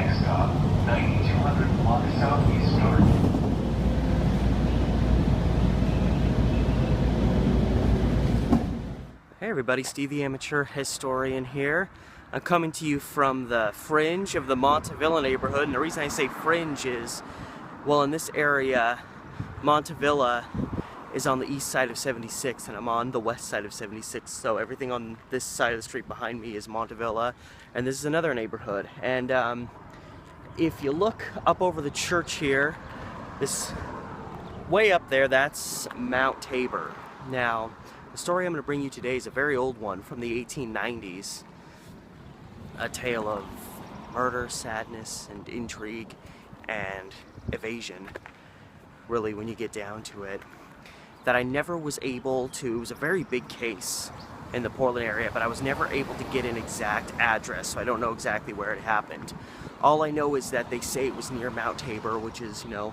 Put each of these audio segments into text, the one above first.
Next stop, 9200 block southeast north. Hey everybody, Steve the Amateur Historian here. I'm coming to you from the fringe of the Montevilla neighborhood, and the reason I say fringe is, well, in this area, Montevilla is on the east side of 76 and I'm on the west side of 76, so everything on this side of the street behind me is Montevilla, and this is another neighborhood. And if you look up over the church here, this way up there, that's Mount Tabor. Now, the story I'm going to bring you today is a very old one from the 1890s. A tale of murder, sadness, and intrigue, and evasion, really, when you get down to it, that I never was able to. It was a very big case in the Portland area, but I was never able to get an exact address, so I don't know exactly where it happened. All I know is that they say it was near Mount Tabor, which is, you know,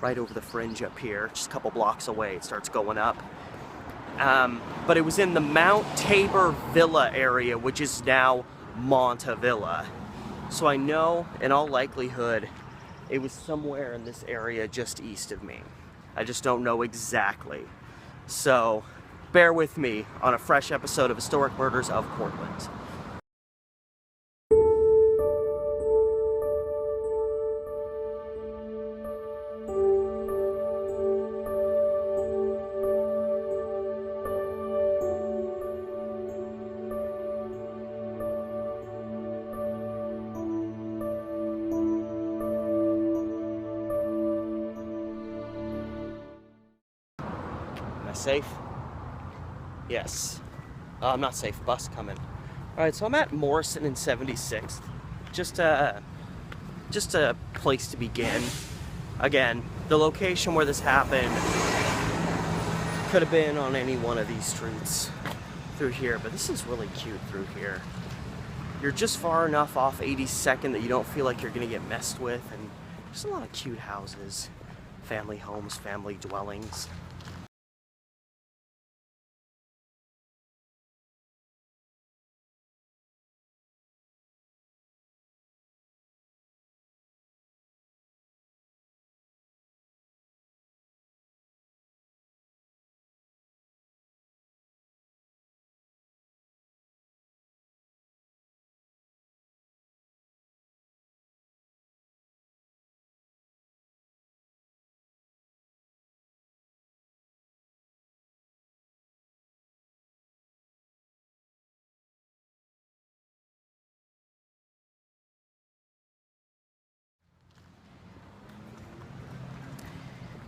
right over the fringe up here, just a couple blocks away. It starts going up. But it was in the Mount Tabor Villa area, which is now Montevilla. So I know, in all likelihood, it was somewhere in this area just east of me. I just don't know exactly. So bear with me on a fresh episode of Historic Murders of Portland. Safe? Yes. I'm not safe. Bus coming. Alright, so I'm at Morrison and 76th. Just a place to begin. Again, the location where this happened could have been on any one of these streets through here, but this is really cute through here. You're just far enough off 82nd that you don't feel like you're gonna get messed with, and there's a lot of cute houses, family homes, family dwellings.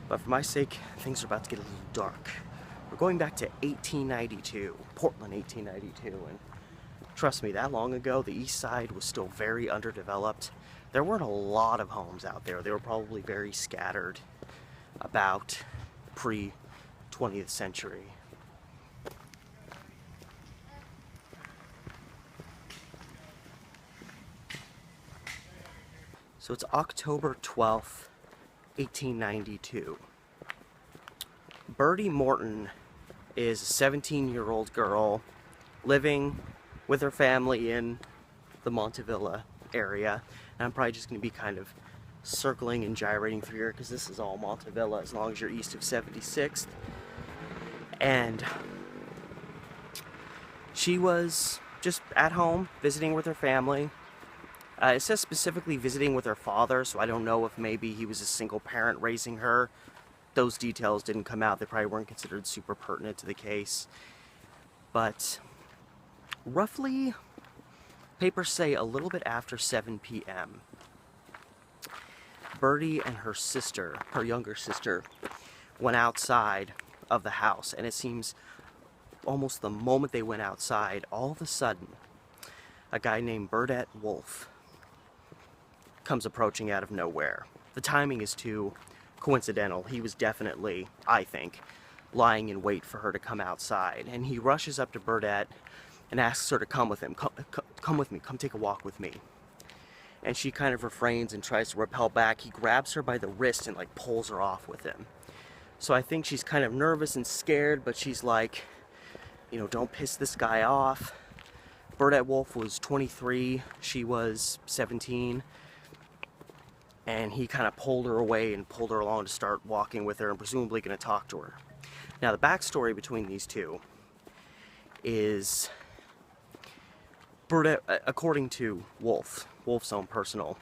But for my sake, things are about to get a little dark. We're going back to 1892, Portland 1892, and trust me, that long ago, the east side was still very underdeveloped. There weren't a lot of homes out there. They were probably very scattered about pre-20th century. So it's October 12th, 1892. Birdie Morton is a 17-year-old girl living with her family in the Montevilla area. And I'm probably just going to be kind of circling and gyrating through here because this is all Montevilla as long as you're east of 76th. And she was just at home visiting with her family. It says specifically visiting with her father, so I don't know if maybe he was a single parent raising her. Those details didn't come out. They probably weren't considered super pertinent to the case. But roughly, papers say a little bit after 7 p.m., Birdie and her sister, her younger sister, went outside of the house. And it seems almost the moment they went outside, all of a sudden, a guy named Burdette Wolf comes approaching out of nowhere. The timing is too coincidental. He was definitely, I think, lying in wait for her to come outside. And he rushes up to Burdette and asks her to come with him. Come with me. Come take a walk with me. And she kind of refrains and tries to repel back. He grabs her by the wrist and like pulls her off with him. So I think she's kind of nervous and scared, but she's like, you know, don't piss this guy off. Burdette Wolf was 23. She was 17. and he kind of pulled her away and pulled her along to start walking with her and presumably going to talk to her. Now, the backstory between these two is Burdette, according to Wolf's own personal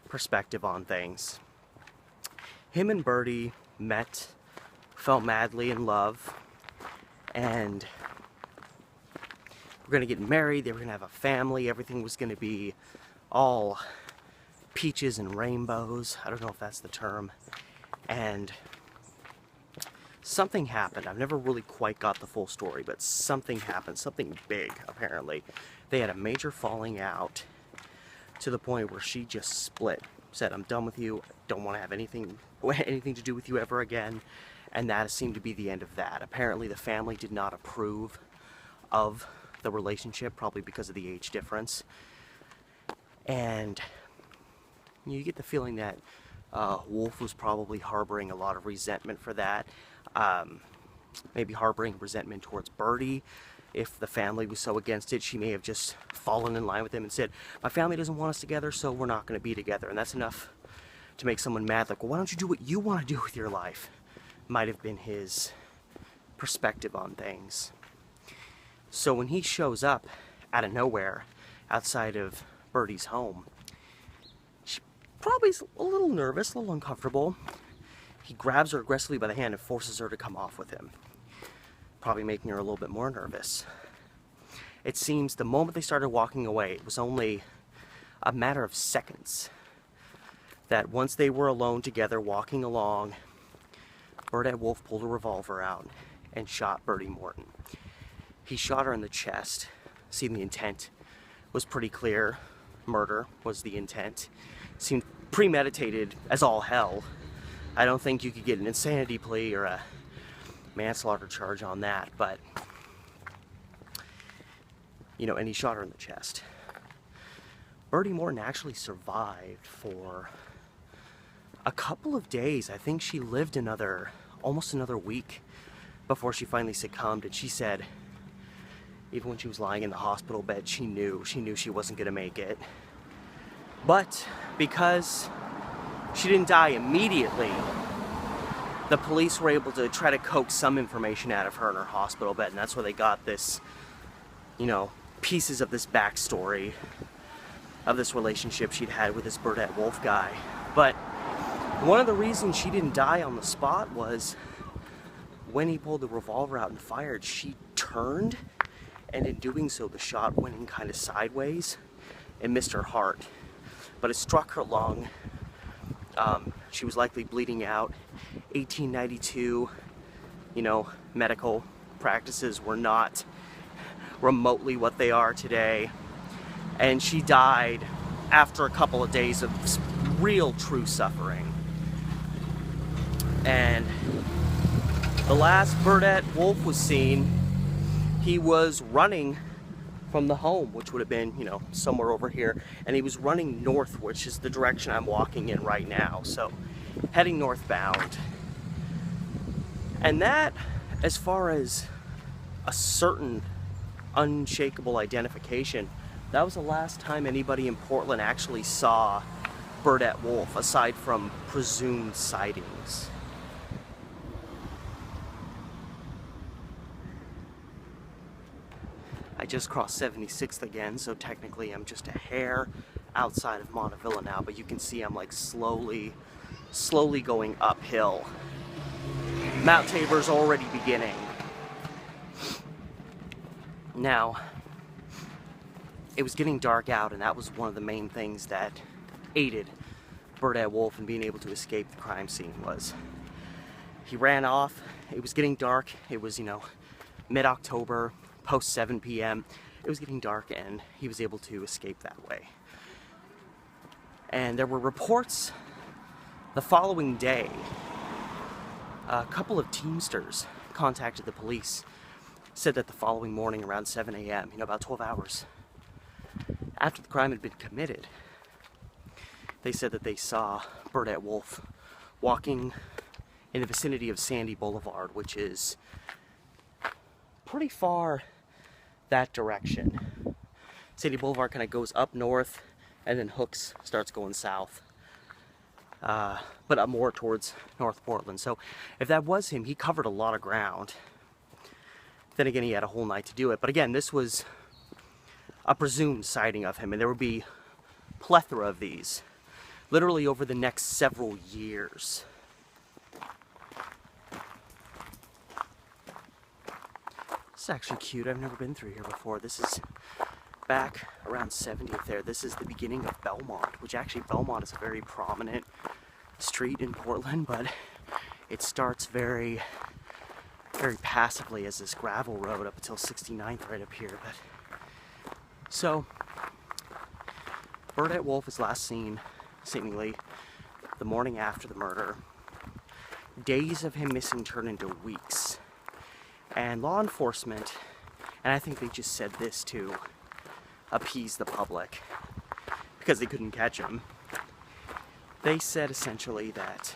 perspective on things. Him and Birdie met, fell madly in love, and were going to get married, they were going to have a family, everything was going to be all peaches and rainbows. I don't know if that's the term. And something happened. I've never really quite got the full story, but something happened, something big, apparently. They had a major falling out to the point where she just split. Said, I'm done with you, don't want to have anything to do with you ever again. And that seemed to be the end of that. Apparently the family did not approve of the relationship, probably because of the age difference. And you get the feeling that Wolf was probably harboring a lot of resentment for that. Maybe harboring resentment towards Birdie. If the family was so against it, she may have just fallen in line with him and said, my family doesn't want us together, so we're not going to be together. And that's enough to make someone mad. Like, well, why don't you do what you want to do with your life? Might have been his perspective on things. So when he shows up out of nowhere outside of Birdie's home, she probably is a little nervous, a little uncomfortable. He grabs her aggressively by the hand and forces her to come off with him, probably making her a little bit more nervous. It seems the moment they started walking away, it was only a matter of seconds that once they were alone together walking along, Burdette Wolf pulled a revolver out and shot Birdie Morton. He shot her in the chest. See, the intent was pretty clear. Murder was the intent. Seemed premeditated as all hell. I don't think you could get an insanity plea or a manslaughter charge on that, but, you know, and he shot her in the chest. Birdie Morton actually survived for a couple of days. I think she lived almost another week before she finally succumbed, and she said, even when she was lying in the hospital bed, she knew she wasn't going to make it. But because she didn't die immediately, the police were able to try to coax some information out of her in her hospital bed, and that's where they got this, you know, pieces of this backstory of this relationship she'd had with this Burdette Wolf guy. But one of the reasons she didn't die on the spot was when he pulled the revolver out and fired, she turned, and in doing so, the shot went in kind of sideways and missed her heart. But it struck her lung. She was likely bleeding out. 1892, you know, medical practices were not remotely what they are today. And she died after a couple of days of real true suffering. And the last Burdette Wolf was seen, he was running from the home, which would have been, you know, somewhere over here, and he was running north, which is the direction I'm walking in right now, so heading northbound. And that, as far as a certain unshakable identification, that was the last time anybody in Portland actually saw Burdette Wolf, aside from presumed sightings. I just crossed 76th again, so technically I'm just a hair outside of Montevilla now, but you can see I'm like slowly going uphill. Mount Tabor's already beginning. Now, it was getting dark out, and that was one of the main things that aided Burdette Wolf in being able to escape the crime scene. Was he ran off, it was getting dark, it was, you know, mid-October, post 7 p.m. It was getting dark, and he was able to escape that way. And there were reports the following day. A couple of Teamsters contacted the police, said that the following morning around 7 a.m., you know, about 12 hours after the crime had been committed, they said that they saw Burdette Wolf walking in the vicinity of Sandy Boulevard, which is pretty far that direction. Sandy Boulevard kind of goes up north and then starts going south. but up more towards North Portland. So if that was him, he covered a lot of ground. Then again, he had a whole night to do it. But again, this was a presumed sighting of him, and there would be plethora of these, literally over the next several years. This is actually cute. I've never been through here before. This is back around 70th there. This is the beginning of Belmont, which actually Belmont is a very prominent street in Portland, but it starts very passively as this gravel road up until 69th right up here. But so Burdette Wolf is last seen seemingly the morning after the murder. Days of him missing turn into weeks, and law enforcement, and I think they just said this to appease the public because they couldn't catch him. They said essentially that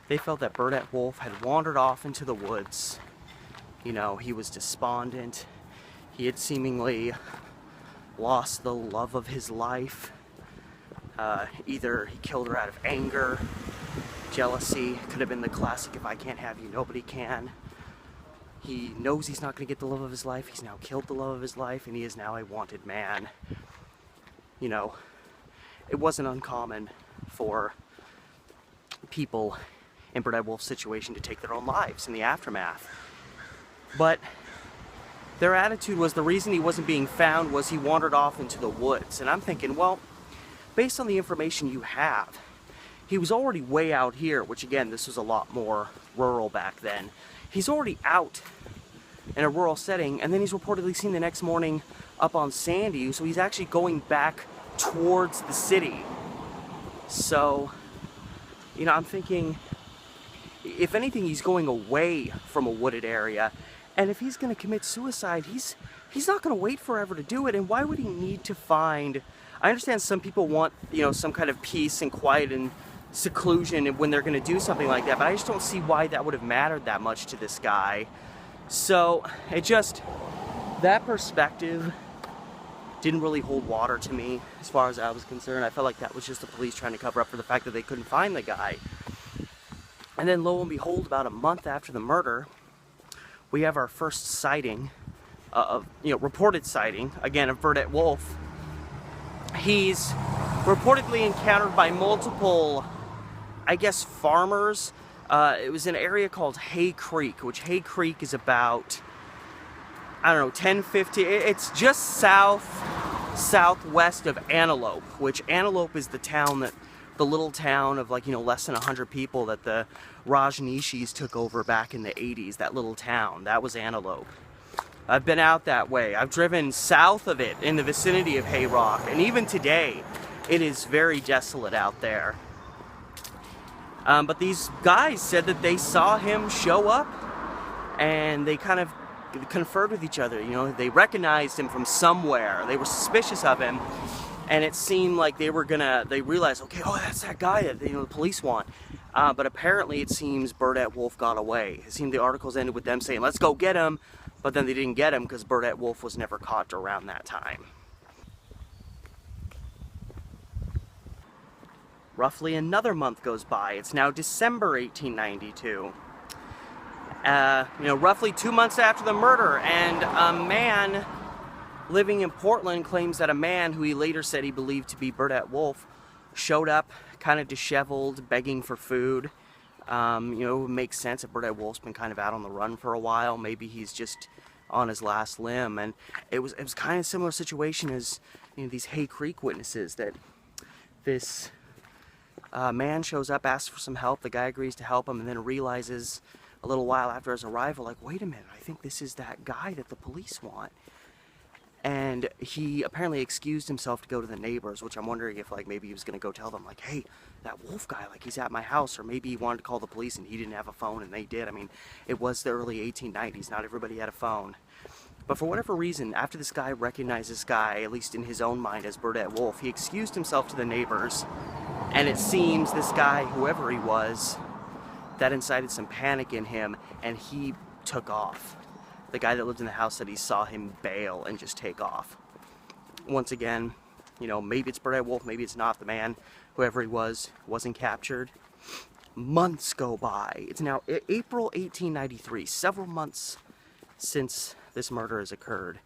they felt that Burdette Wolf had wandered off into the woods. You know, he was despondent. He had seemingly lost the love of his life. Either he killed her out of anger, jealousy. Could have been the classic, if I can't have you, nobody can. He knows he's not going to get the love of his life. He's now killed the love of his life, and he is now a wanted man. You know, it wasn't uncommon for people in Burdette Wolf's situation to take their own lives in the aftermath. But their attitude was the reason he wasn't being found was he wandered off into the woods. And I'm thinking, well, based on the information you have, he was already way out here, which again, this was a lot more rural back then. He's already out in a rural setting, and then he's reportedly seen the next morning up on Sandy, so he's actually going back towards the city. So, you know, I'm thinking, if anything, he's going away from a wooded area, and if he's going to commit suicide, he's not going to wait forever to do it. And why would he need to find? I understand some people want, you know, some kind of peace and quiet and seclusion when they're going to do something like that, but I just don't see why that would have mattered that much to this guy. So it just, that perspective didn't really hold water to me as far as I was concerned. I felt like that was just the police trying to cover up for the fact that they couldn't find the guy. And then lo and behold, about a month after the murder, we have our first sighting of, you know, reported sighting again of Burdette Wolf. He's reportedly encountered by multiple, I guess, farmers. It was an area called Hay Creek, which Hay Creek is about, I don't know, 10-15, it's just southwest of Antelope, which Antelope is the town that, the little town of, like, you know, less than 100 people that the Rajneeshis took over back in the 80s, that little town, that was Antelope. I've been out that way. I've driven south of it in the vicinity of Hay Rock, and even today, it is very desolate out there. But these guys said that they saw him show up, and they kind of conferred with each other. You know, they recognized him from somewhere. They were suspicious of him, and it seemed like they realized, okay, oh, that's that guy that, you know, the police want. But apparently, it seems Burdette Wolf got away. It seemed the articles ended with them saying, let's go get him, but then they didn't get him because Burdette Wolf was never caught around that time. Roughly another month goes by. It's now December 1892. You know, roughly 2 months after the murder, and a man living in Portland claims that a man who he later said he believed to be Burdette Wolf showed up kind of disheveled, begging for food. You know, it makes sense that Burdette Wolf's been kind of out on the run for a while. Maybe he's just on his last limb. And it was kind of a similar situation as, you know, these Hay Creek witnesses, that this man shows up, asks for some help, the guy agrees to help him, and then realizes a little while after his arrival, like, wait a minute, I think this is that guy that the police want. And he apparently excused himself to go to the neighbors, which I'm wondering if, like, maybe he was going to go tell them, like, hey, that Wolf guy, like, he's at my house, or maybe he wanted to call the police and he didn't have a phone and they did. I mean, it was the early 1890s, not everybody had a phone. But for whatever reason, after this guy recognized this guy, at least in his own mind, as Burdette Wolf, he excused himself to the neighbors, and it seems this guy, whoever he was, that incited some panic in him, and he took off. The guy that lived in the house said he saw him bail and just take off. Once again, You know, maybe it's Burdette Wolf, maybe it's not. The man, whoever he was, wasn't captured. Months go by. It's now April 1893, several months since this murder has occurred.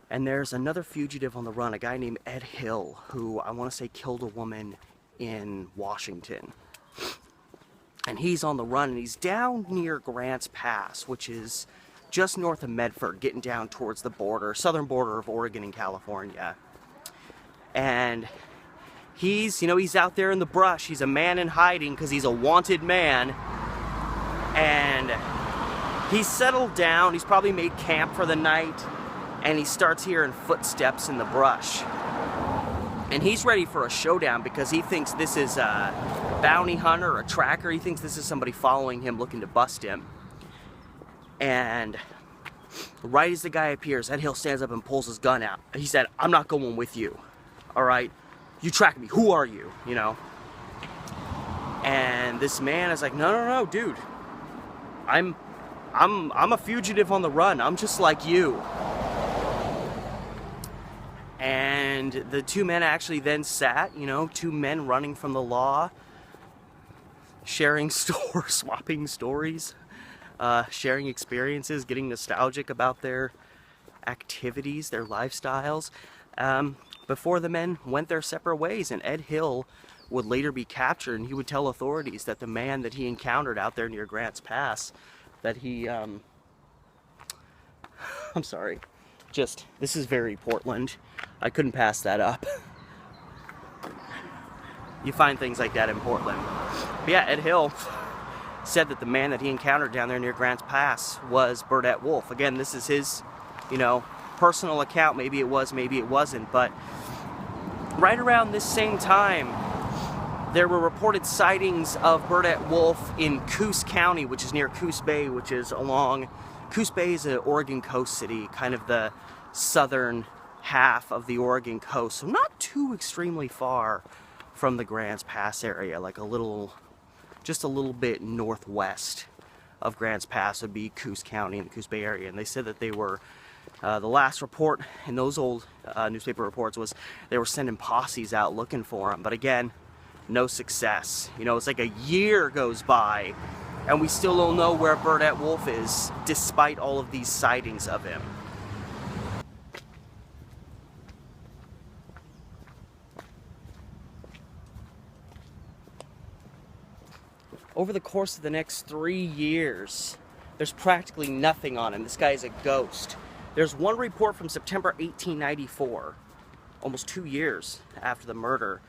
And there's another fugitive on the run, a guy named Ed Hill, who I want to say killed a woman in Washington. And he's on the run, and he's down near Grants Pass, which is just north of Medford, getting down towards the border, southern border of Oregon and California. And he's out there in the brush. He's a man in hiding because he's a wanted man. And he's settled down. He's probably made camp for the night. And he starts hearing footsteps in the brush. And he's ready for a showdown because he thinks this is a bounty hunter or a tracker. He thinks this is somebody following him, looking to bust him. And right as the guy appears, Ed Hill stands up and pulls his gun out. He said, "I'm not going with you. All right? You track me. Who are you?" You know? And this man is like, no, dude. I'm a fugitive on the run. I'm just like you." And the two men actually then sat, two men running from the law, sharing swapping stories, sharing experiences, getting nostalgic about their activities, their lifestyles, before the men went their separate ways. And Ed Hill would later be captured, and he would tell authorities that the man that he encountered out there near Grants Pass, that he, I'm sorry, this is very Portland. I couldn't pass that up. You find things like that in Portland. But yeah, Ed Hill said that the man that he encountered down there near Grants Pass was Burdette Wolf. Again, this is his, personal account. Maybe it was, maybe it wasn't. But right around this same time, there were reported sightings of Burdette Wolf in Coos County, which is near Coos Bay, which is along... Coos Bay is an Oregon coast city, kind of the southern half of the Oregon coast, so not too extremely far from the Grants Pass area, like just a little bit northwest of Grants Pass would be Coos County in the Coos Bay area. And they said that they were, the last report in those old newspaper reports was they were sending posses out looking for him, but again, no success. It's like a year goes by and we still don't know where Burdette Wolf is, despite all of these sightings of him. Over the course of the next 3 years, there's practically nothing on him. This guy is a ghost. There's one report from September 1894, almost 2 years after the murder.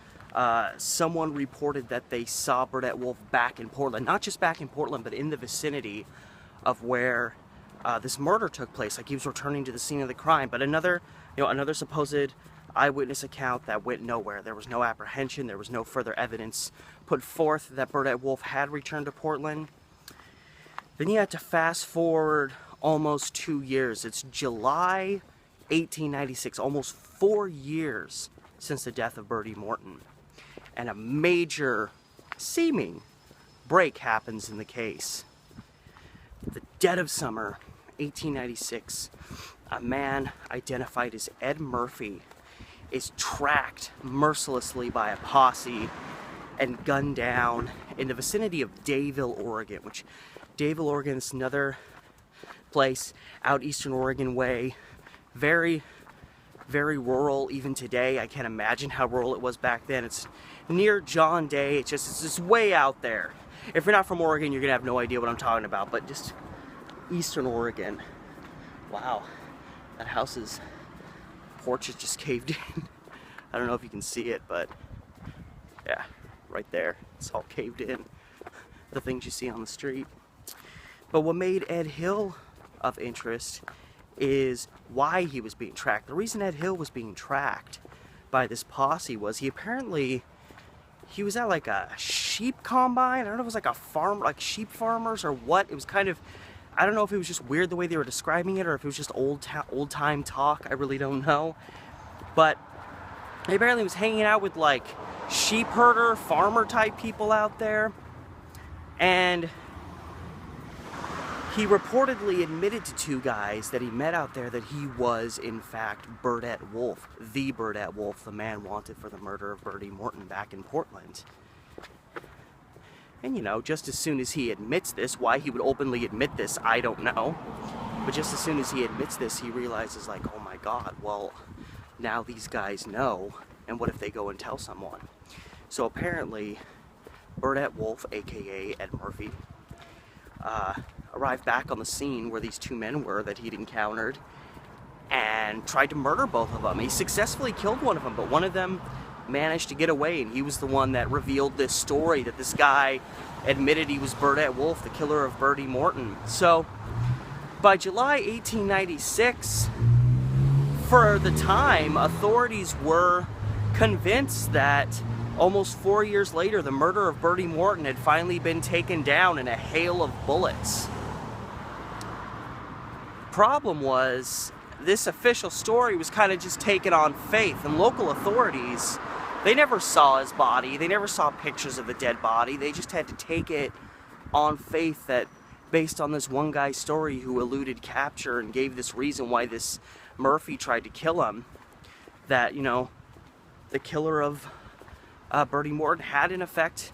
Someone reported that they saw Burdette Wolf back in Portland. Not just back in Portland, but in the vicinity of where this murder took place. Like he was returning to the scene of the crime. But another supposed eyewitness account that went nowhere. There was no apprehension. There was no further evidence put forth that Burdette Wolf had returned to Portland. Then you have to fast forward almost 2 years. It's July 1896, almost 4 years since the death of Bertie Morton. And a major seeming break happens in the case. The dead of summer, 1896, a man identified as Ed Murphy is tracked mercilessly by a posse and gunned down in the vicinity of Dayville, Oregon, which Dayville, Oregon is another place out Eastern Oregon way. Very, very rural even today. I can't imagine how rural it was back then. It's near John Day. It's just way out there. If you're not from Oregon, you're gonna have no idea what I'm talking about, but just Eastern Oregon. Wow, that house's porch is just caved in. I don't know if you can see it, but yeah, right there. It's all caved in. The things you see on the street. But what made Ed Hill of interest is why he was being tracked. The reason Ed Hill was being tracked by this posse was he was at like a sheep combine. I don't know if it was like a farm, like sheep farmers or what. It was kind of, I don't know if it was just weird the way they were describing it or if it was just old time talk. I really don't know. But he apparently was hanging out with like sheep herder, farmer type people out there. And he reportedly admitted to two guys that he met out there that he was, in fact, Burdette Wolf, the Burdette Wolf, the man wanted for the murder of Bertie Morton back in Portland. And, you know, just as soon as he admits this, why he would openly admit this, I don't know. But just as soon as he admits this, he realizes, like, oh my God, well, now these guys know, and what if they go and tell someone? So apparently, Burdette Wolf, aka Ed Murphy, arrived back on the scene where these two men were that he'd encountered and tried to murder both of them. He successfully killed one of them, but one of them managed to get away, and he was the one that revealed this story that this guy admitted he was Burdette Wolf, the killer of Bertie Morton. So by July 1896, for the time, authorities were convinced that almost 4 years later, the murder of Bertie Morton had finally been taken down in a hail of bullets. Problem was, this official story was kind of just taken on faith, and local authorities, they never saw his body, they never saw pictures of the dead body, they just had to take it on faith that based on this one guy's story who eluded capture and gave this reason why this Murphy tried to kill him, that, you know, the killer of Bertie Morton had in effect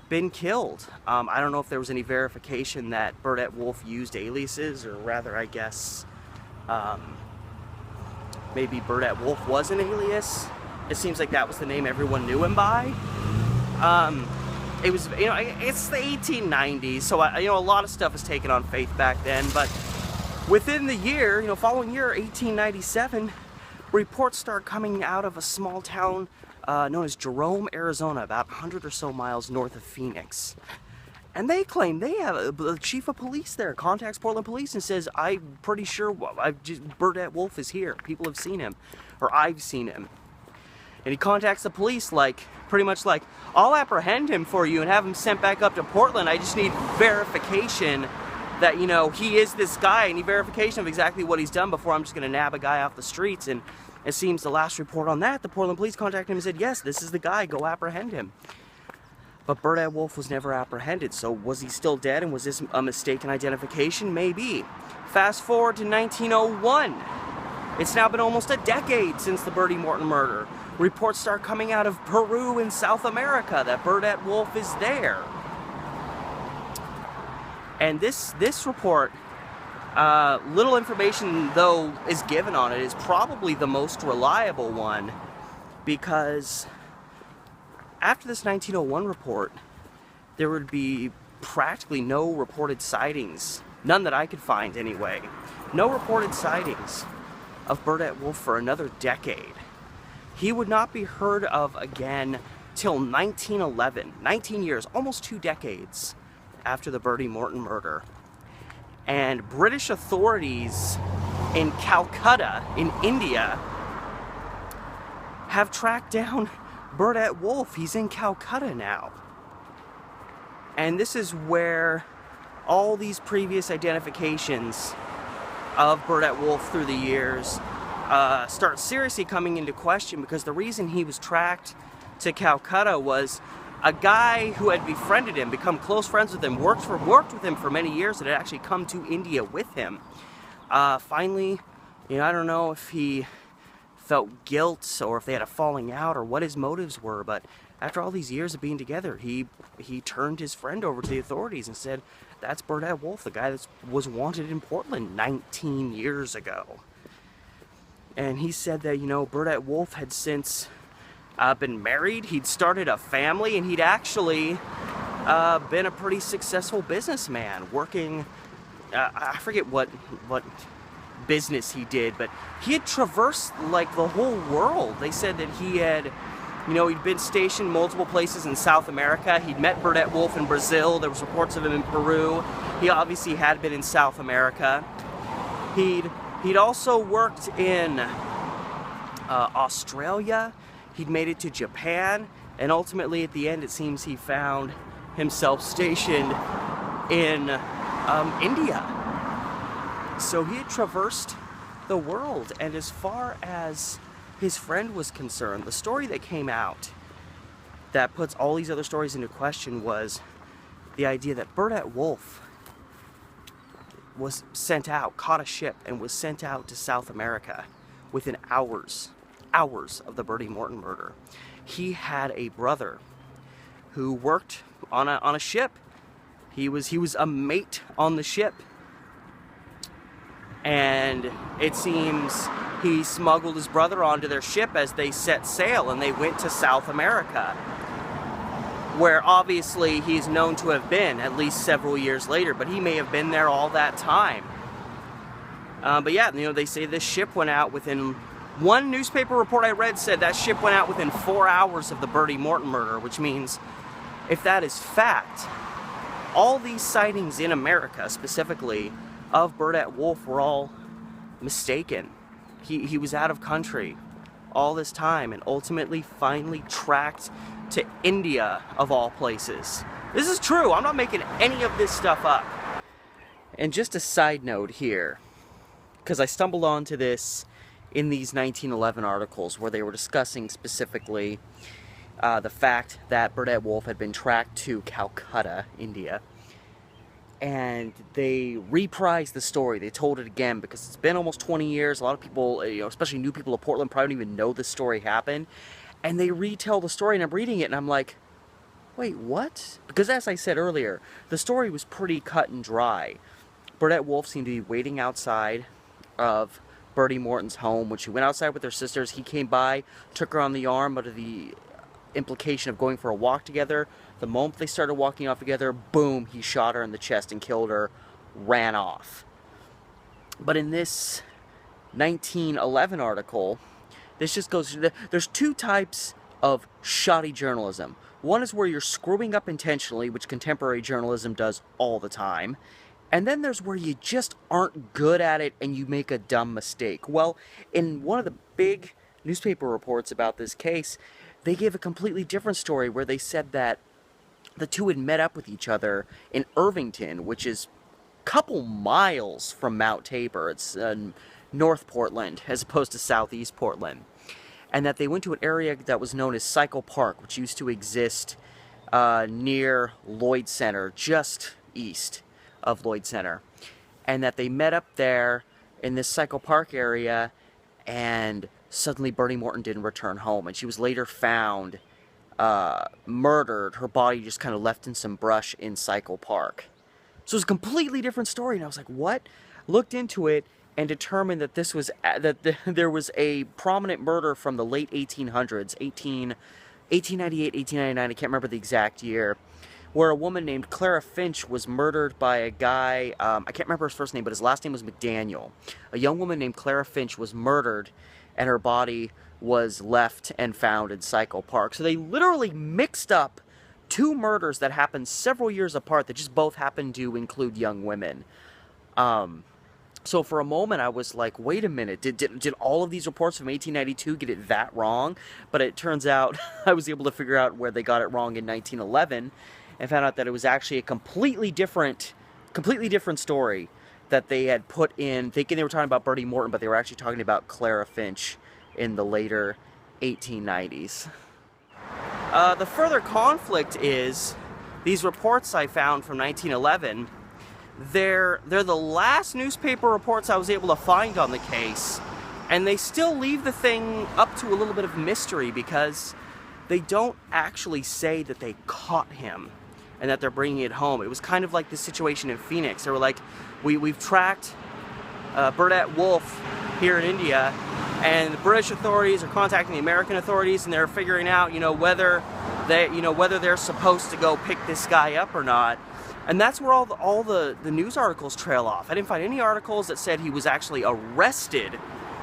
been killed. I don't know if there was any verification that Burdette Wolf used aliases, or rather, I guess, maybe Burdette Wolf was an alias. It seems like that was the name everyone knew him by. It was, you know, it's the 1890s, so you know, a lot of stuff was taken on faith back then. But within the year, you know, following year, 1897, reports start coming out of a small town known as Jerome, Arizona, about 100 or so miles north of Phoenix. And they claim they have the chief of police there contacts Portland police and says, I'm pretty sure Burdette Wolf is here. People have seen him, or I've seen him. And he contacts the police, like, pretty much like, I'll apprehend him for you and have him sent back up to Portland. I just need verification that, you know, he is this guy. I need verification of exactly what he's done before I'm just going to nab a guy off the streets. And it seems the last report on that, the Portland police contacted him and said, yes, this is the guy, go apprehend him. But Burdette Wolf was never apprehended, so was he still dead, and was this a mistaken identification? Maybe. Fast forward to 1901. It's now been almost a decade since the Bertie Morton murder. Reports start coming out of Peru in South America that Burdette Wolf is there. And this report, little information though is given on it, is probably the most reliable one, because after this 1901 report, there would be practically no reported sightings, none that I could find anyway, no reported sightings of Burdette Wolf for another decade. He would not be heard of again till 1911, 19 years, almost 2 decades after the Bertie Morton murder. And British authorities in Calcutta, in India, have tracked down Burdette Wolf. He's in Calcutta now. And this is where all these previous identifications of Burdette Wolf through the years start seriously coming into question, because the reason he was tracked to Calcutta was a guy who had befriended him, become close friends with him, worked with him for many years, that had actually come to India with him. Finally, you know, I don't know if he felt guilt or if they had a falling out or what his motives were, but after all these years of being together, he turned his friend over to the authorities and said, that's Burdette Wolf, the guy that was wanted in Portland 19 years ago. And he said that, you know, Burdette Wolf had since been married, he'd started a family, and he'd actually been a pretty successful businessman, working, I forget what business he did, but he had traversed like the whole world. They said that he had, you know, he'd been stationed multiple places in South America. He'd met Burdette Wolf in Brazil. There was reports of him in Peru. He obviously had been in South America. He'd also worked in Australia. He'd made it to Japan, and ultimately at the end it seems he found himself stationed in India. So he had traversed the world, and as far as his friend was concerned, the story that came out that puts all these other stories into question was the idea that Burdette Wolf was sent out, caught a ship, and was sent out to South America within hours of the Bertie Morton murder. He had a brother who worked on a ship. He was a mate on the ship, and it seems he smuggled his brother onto their ship as they set sail, and they went to South America, where obviously he's known to have been at least several years later, but he may have been there all that time. But yeah, they say this ship went out within, one newspaper report I read said that ship went out within 4 hours of the Bertie Morton murder, which means, if that is fact, all these sightings in America, specifically, of Burdette Wolf were all mistaken. He was out of country all this time, and ultimately finally tracked to India, of all places. This is true. I'm not making any of this stuff up. And just a side note here, because I stumbled onto this in these 1911 articles where they were discussing specifically the fact that Burdette Wolf had been tracked to Calcutta, India. And they reprised the story. They told it again because it's been almost 20 years. A lot of people, especially new people of Portland, probably don't even know this story happened. And they retell the story, and I'm reading it, and I'm like, wait, what? Because as I said earlier, the story was pretty cut and dry. Burdette Wolf seemed to be waiting outside of Bertie Morton's home. When she went outside with her sisters, he came by, took her on the arm under the implication of going for a walk together. The moment they started walking off together, boom, he shot her in the chest and killed her, ran off. But in this 1911 article, this just goes, there's two types of shoddy journalism. One is where you're screwing up intentionally, which contemporary journalism does all the time. And then there's where you just aren't good at it and you make a dumb mistake. Well, in one of the big newspaper reports about this case, they gave a completely different story where they said that the two had met up with each other in Irvington, which is a couple miles from Mount Tabor. It's North Portland as opposed to Southeast Portland. And that they went to an area that was known as Cycle Park, which used to exist near Lloyd Center, just east of Lloyd Center. And that they met up there in this Cycle Park area, and suddenly Bertie Morton didn't return home. And she was later found murdered, her body just kind of left in some brush in Cycle Park. So it was a completely different story, and I was like, what? Looked into it, and determined that this was there was a prominent murder from the late 1800s, 1898, 1899, I can't remember the exact year, where a woman named Clara Finch was murdered by a guy, I can't remember his first name, but his last name was McDaniel. A young woman named Clara Finch was murdered, and her body was left and found in Cycle Park. So they literally mixed up two murders that happened several years apart that just both happened to include young women. So for a moment I was like, wait a minute, did all of these reports from 1892 get it that wrong? But it turns out I was able to figure out where they got it wrong in 1911 and found out that it was actually a completely different story that they had put in, thinking they were talking about Bertie Morton, but they were actually talking about Clara Finch in the later 1890s. The further conflict is, these reports I found from 1911, they're the last newspaper reports I was able to find on the case, and they still leave the thing up to a little bit of mystery because they don't actually say that they caught him and that they're bringing it home. It was kind of like the situation in Phoenix. They were like, we've tracked Burdette Wolf here in India, and the British authorities are contacting the American authorities, and they're figuring out, whether they're supposed to go pick this guy up or not. And that's where all the news articles trail off. I didn't find any articles that said he was actually arrested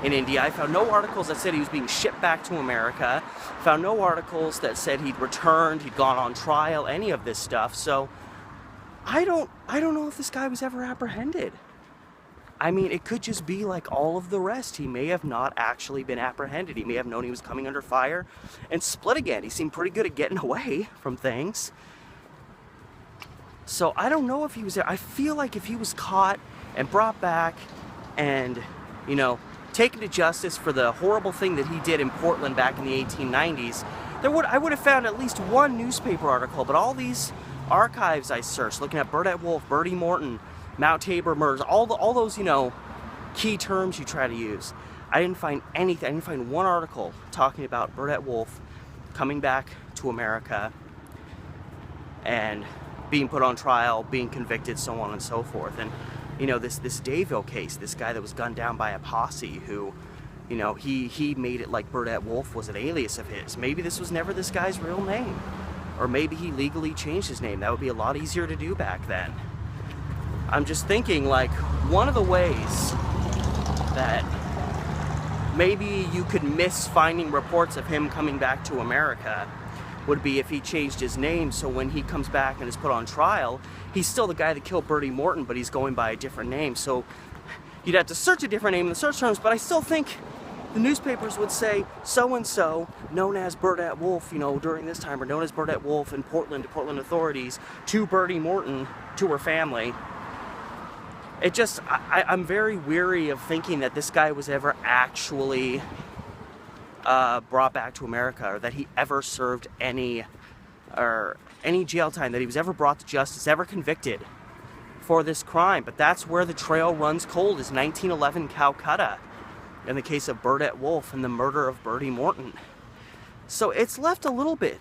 in India. I found no articles that said he was being shipped back to America. Found no articles that said he'd returned, he'd gone on trial, any of this stuff. So I don't know if this guy was ever apprehended. I mean, it could just be like all of the rest. He may have not actually been apprehended. He may have known he was coming under fire and split again. He seemed pretty good at getting away from things. So I don't know if he was there. I feel like if he was caught and brought back and, taken to justice for the horrible thing that he did in Portland back in the 1890s, I would have found at least one newspaper article. But all these archives I searched, looking at Burdette Wolf, Bertie Morton, Mount Tabor murders, all those, you know, key terms you try to use. I didn't find anything. I didn't find one article talking about Burdette Wolf coming back to America and being put on trial, being convicted, so on and so forth. And, you know, this Dayville case, this guy that was gunned down by a posse who, you know, he made it like Burdette Wolf was an alias of his. Maybe this was never this guy's real name. Or maybe he legally changed his name. That would be a lot easier to do back then. I'm just thinking, like, one of the ways that maybe you could miss finding reports of him coming back to America would be if he changed his name, so when he comes back and is put on trial, he's still the guy that killed Bertie Morton, but he's going by a different name. So you'd have to search a different name in the search terms, but I still think the newspapers would say so-and-so, known as Burdette Wolf, you know, during this time, or known as Burdette Wolf in Portland, to Portland authorities, to Bertie Morton, to her family. It just, I'm very weary of thinking that this guy was ever actually brought back to America, or that he ever served any jail time, that he was ever brought to justice, ever convicted for this crime. But that's where the trail runs cold, is 1911 Calcutta, in the case of Burdette Wolf and the murder of Bertie Morton. So it's left a little bit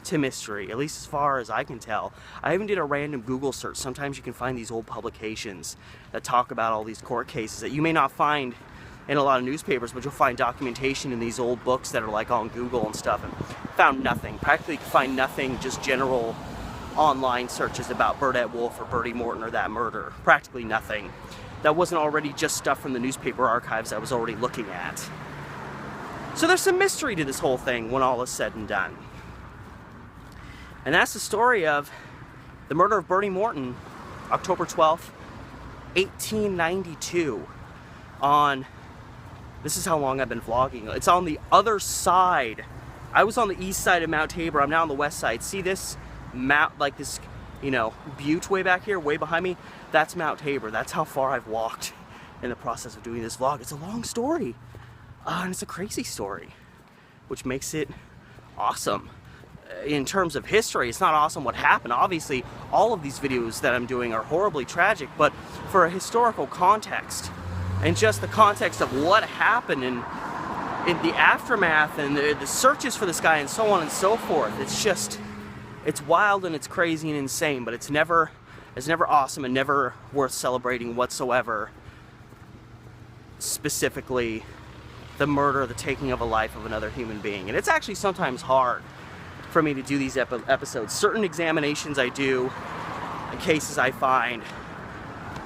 to mystery, at least as far as I can tell. I even did a random Google search. Sometimes you can find these old publications that talk about all these court cases that you may not find in a lot of newspapers, but you'll find documentation in these old books that are like on Google and stuff, and found nothing. Practically find nothing, just general online searches about Burdette Wolf or Bertie Morton or that murder. Practically nothing. That wasn't already just stuff from the newspaper archives I was already looking at. So there's some mystery to this whole thing when all is said and done. And that's the story of the murder of Bertie Morton, October 12th, 1892. This is how long I've been vlogging. It's on the other side. I was on the east side of Mount Tabor. I'm now on the west side. See this mount, like this, you know, butte way back here, way behind me? That's Mount Tabor. That's how far I've walked in the process of doing this vlog. It's a long story, and it's a crazy story, which makes it awesome. In terms of history, it's not awesome what happened. Obviously, all of these videos that I'm doing are horribly tragic, but for a historical context, and just the context of what happened in the aftermath and the searches for this guy and so on and so forth, it's wild and it's crazy and insane, but it's never awesome and never worth celebrating whatsoever. Specifically, the murder, the taking of a life of another human being. And it's actually sometimes hard for me to do these episodes. Certain examinations I do, cases I find,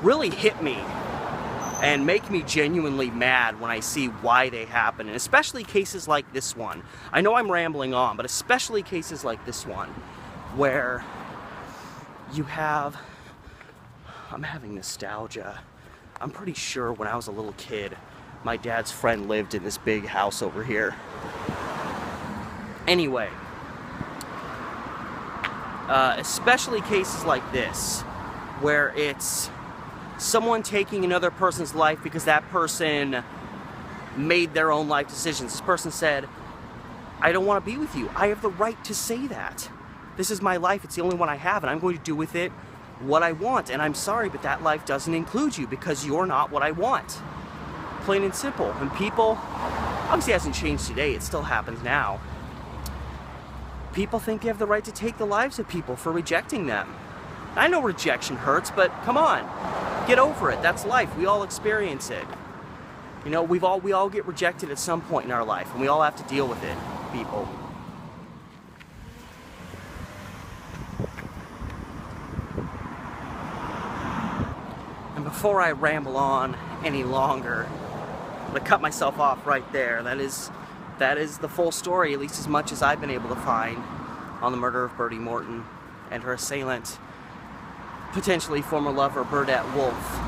really hit me and make me genuinely mad when I see why they happen, and especially cases like this one. I know I'm rambling on, but especially cases like this one, where you have, I'm having nostalgia. I'm pretty sure when I was a little kid, my dad's friend lived in this big house over here. Anyway, especially cases like this, where it's someone taking another person's life because that person made their own life decisions. This person said, I don't want to be with you. I have the right to say that. This is my life. It's the only one I have, and I'm going to do with it what I want. And I'm sorry, but that life doesn't include you because you're not what I want. Plain and simple. And people, obviously it hasn't changed today. It still happens now. People think they have the right to take the lives of people for rejecting them. I know rejection hurts, but come on, get over it. That's life. We all experience it. You know, we all get rejected at some point in our life, and we all have to deal with it, people. And before I ramble on any longer, I'm gonna cut myself off right there. That is the full story, at least as much as I've been able to find on the murder of Bertie Morton and her assailant, potentially former lover Burdette Wolf,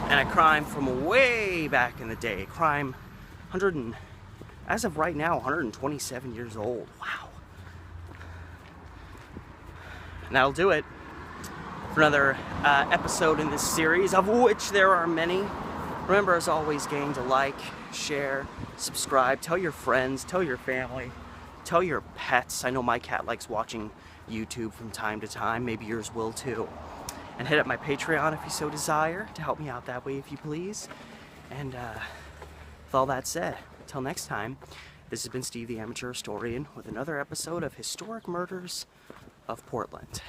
and a crime from way back in the day. Crime as of right now, 127 years old. Wow. And that'll do it for another episode in this series, of which there are many. Remember, as always, gang, to like, share, subscribe, tell your friends, tell your family, tell your pets. I know my cat likes watching YouTube from time to time. Maybe yours will too. and hit up my Patreon if you so desire to help me out that way, if you please. And with all that said, until next time, this has been Steve the Amateur Historian with another episode of Historic Murders of Portland.